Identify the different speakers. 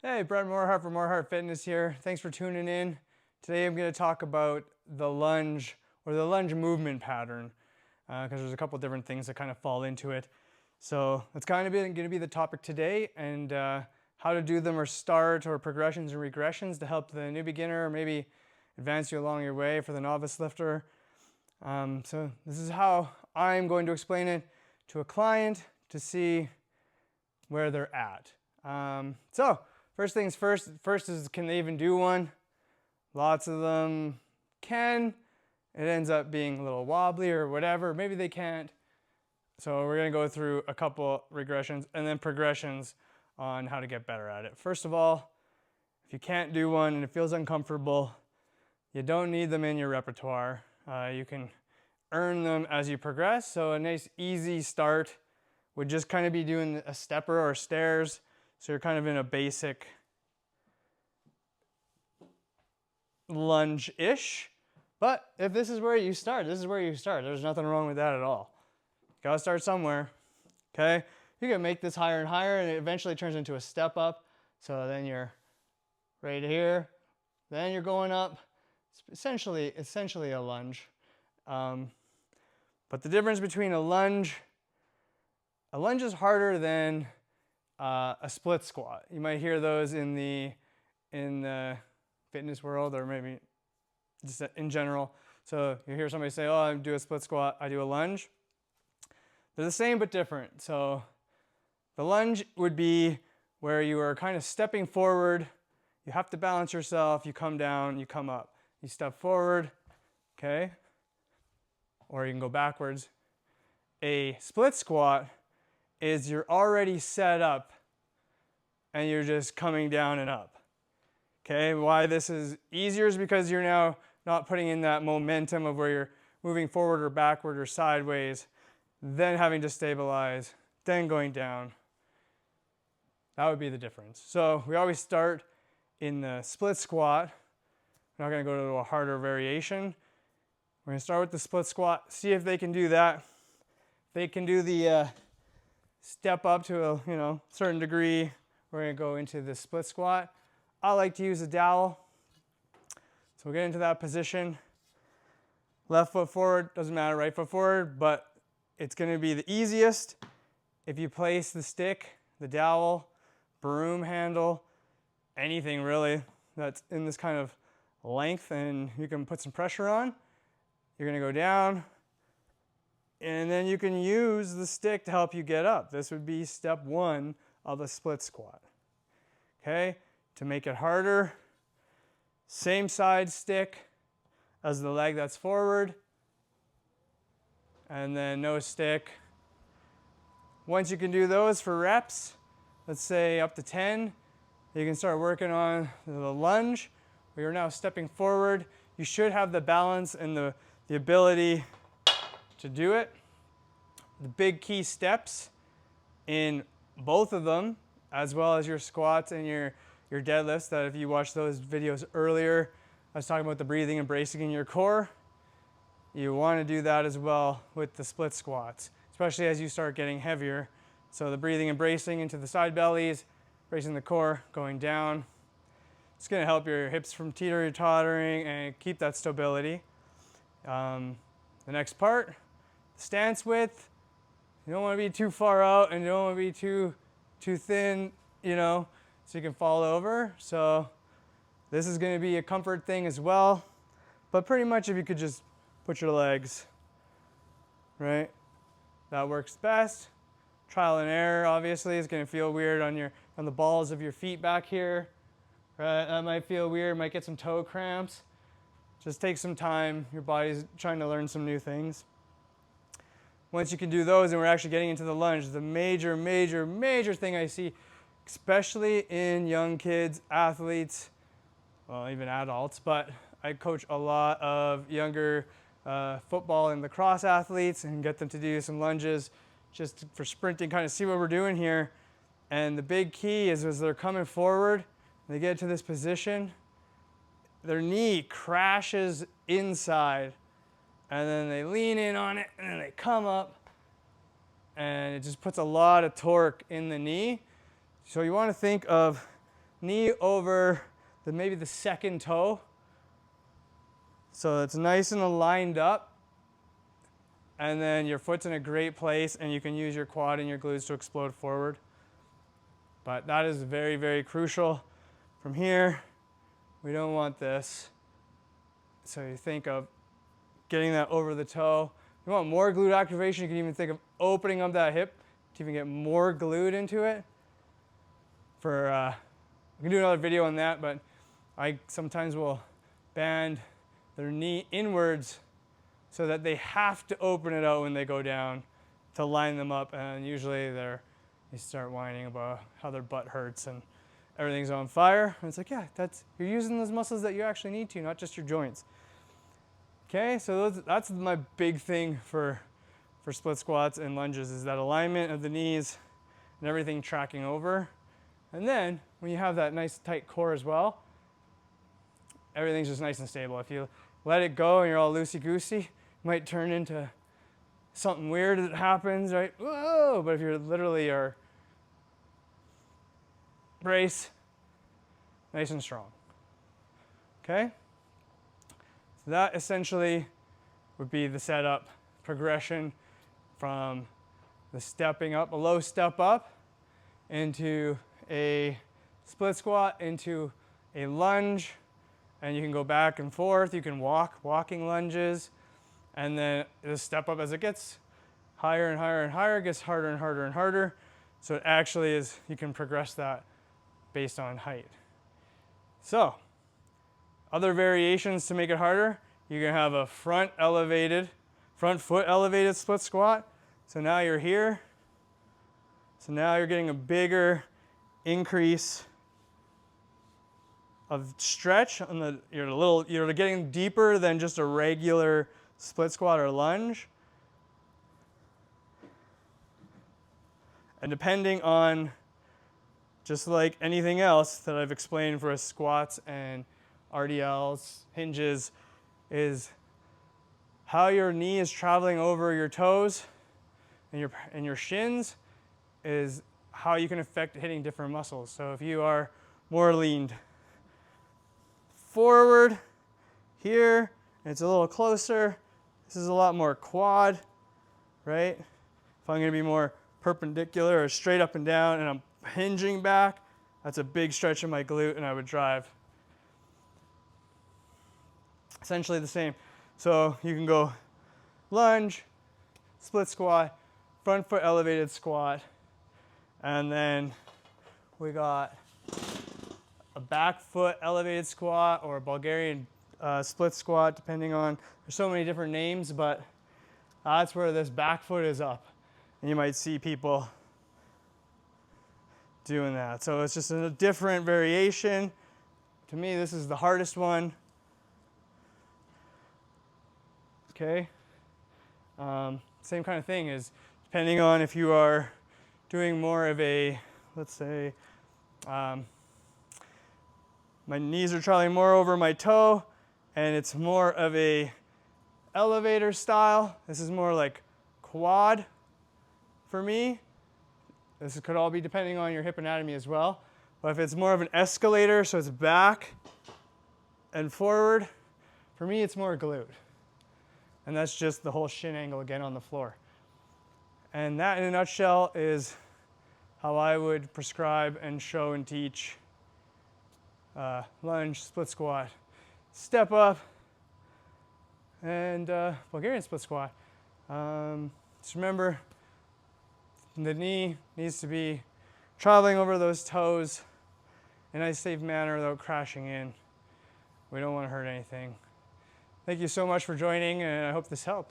Speaker 1: Hey, Brett Moorhart from Moorhart Fitness here. Thanks for tuning in. Today I'm going to talk about the lunge or the lunge movement pattern because there's a couple different things that kind of fall into it. So that's kind of going to be the topic today, and how to do them or start or progressions and regressions to help the new beginner or maybe advance you along your way for the novice lifter. So this is how I'm going to explain it to a client to see where they're at. So first things first is, can they even do one? Lots of them can. It ends up being a little wobbly or whatever. Maybe they can't. So we're going to go through a couple regressions and then progressions on how to get better at it. First of all, if you can't do one and it feels uncomfortable, you don't need them in your repertoire. You can earn them as you progress. So a nice easy start would just kind of be doing a stepper or stairs. So you're kind of in a basic lunge-ish. But if this is where you start, this is where you start. There's nothing wrong with that at all. You gotta start somewhere, okay? You can make this higher and higher, and it eventually turns into a step up. So then you're right here, then you're going up. It's essentially a lunge. But the difference between a lunge is harder than a split squat. You might hear those in the fitness world, or maybe just in general. So you hear somebody say, oh, I do a split squat, I do a lunge. They're the same but different. So the lunge would be where you are kind of stepping forward. You have to balance yourself. You come down, you come up. You step forward, okay? Or you can go backwards. A split squat is you're already set up and you're just coming down and up. Okay, why this is easier is because you're now not putting in that momentum of where you're moving forward or backward or sideways, then having to stabilize, then going down. That would be the difference. So we always start in the split squat. We're not going to go to a harder variation. We're going to start with the split squat, see if they can do that. If they can do the step up to a certain degree, we're going to go into the split squat. I like to use a dowel. So we'll get into that position. Left foot forward, doesn't matter, right foot forward, but it's going to be the easiest if you place the stick, the dowel, broom handle, anything really that's in this kind of length, and you can put some pressure on. You're going to go down, and then you can use the stick to help you get up. This would be step one of a split squat. Okay, to make it harder, same side stick as the leg that's forward, and then no stick. Once you can do those for reps, let's say up to 10, you can start working on the lunge, where you're now stepping forward. You should have the balance and the ability to do it. The big key steps in both of them, as well as your squats and your deadlifts, that if you watched those videos earlier, I was talking about the breathing and bracing in your core. You want to do that as well with the split squats, especially as you start getting heavier. So the breathing and bracing into the side bellies, bracing the core, going down. It's going to help your hips from teeter-tottering and keep that stability. The next part, stance width. You don't want to be too far out and you don't want to be too thin, so you can fall over. So this is going to be a comfort thing as well. But pretty much if you could just put your legs, right? That works best. Trial and error, obviously, is going to feel weird on the balls of your feet back here. Right? That might feel weird, might get some toe cramps. Just take some time. Your body's trying to learn some new things. Once you can do those, and we're actually getting into the lunge, the major thing I see, especially in young kids, athletes, well, even adults, but I coach a lot of younger football and lacrosse athletes and get them to do some lunges just for sprinting, kind of see what we're doing here. And the big key is as they're coming forward, they get to this position, their knee crashes inside, and then they lean in on it, and then they come up, and it just puts a lot of torque in the knee. So you want to think of knee over maybe the second toe. So it's nice and lined up. And then your foot's in a great place, and you can use your quad and your glutes to explode forward. But that is very, very crucial. From here, we don't want this. So you think of getting that over the toe. If you want more glute activation, you can even think of opening up that hip to even get more glute into it. We can do another video on that, but I sometimes will band their knee inwards so that they have to open it out when they go down to line them up, and usually they start whining about how their butt hurts and everything's on fire. And it's like, yeah, you're using those muscles that you actually need to, not just your joints. Okay, so that's my big thing for split squats and lunges, is that alignment of the knees and everything tracking over. And then when you have that nice tight core as well, everything's just nice and stable. If you let it go and you're all loosey-goosey, it might turn into something weird that happens, right? Whoa! But if you're literally your brace, nice and strong. Okay? So that essentially would be the setup progression from the stepping up, a low step up, into a split squat, into a lunge, and you can go back and forth. You can walking lunges, and then the step up as it gets higher and higher and higher, gets harder and harder and harder. So it actually is, you can progress that based on height. So, other variations to make it harder, you can have a front foot elevated split squat. So now you're here. So now you're getting a bigger increase of stretch on you're getting deeper than just a regular split squat or lunge. And depending on, just like anything else that I've explained for squats and RDLs, hinges, is how your knee is traveling over your toes and your shins is how you can affect hitting different muscles. So if you are more leaned forward here, and it's a little closer, this is a lot more quad, right? If I'm going to be more perpendicular or straight up and down and I'm hinging back, that's a big stretch of my glute, and I would drive. Essentially the same. So you can go lunge, split squat, front foot elevated squat, and then we got a back foot elevated squat or a Bulgarian split squat, depending on, there's so many different names, but that's where this back foot is up. And you might see people doing that. So it's just a different variation. To me, this is the hardest one. Okay. Same kind of thing is depending on if you are doing more of a, let's say, my knees are traveling more over my toe, and it's more of a elevator style. This is more like quad for me. This could all be depending on your hip anatomy as well. But if it's more of an escalator, so it's back and forward, for me it's more glute. And that's just the whole shin angle again on the floor. And that in a nutshell is how I would prescribe and show and teach lunge, split squat, step up, and Bulgarian split squat. Just remember, the knee needs to be traveling over those toes in a safe manner without crashing in. We don't want to hurt anything. Thank you so much for joining, and I hope this helped.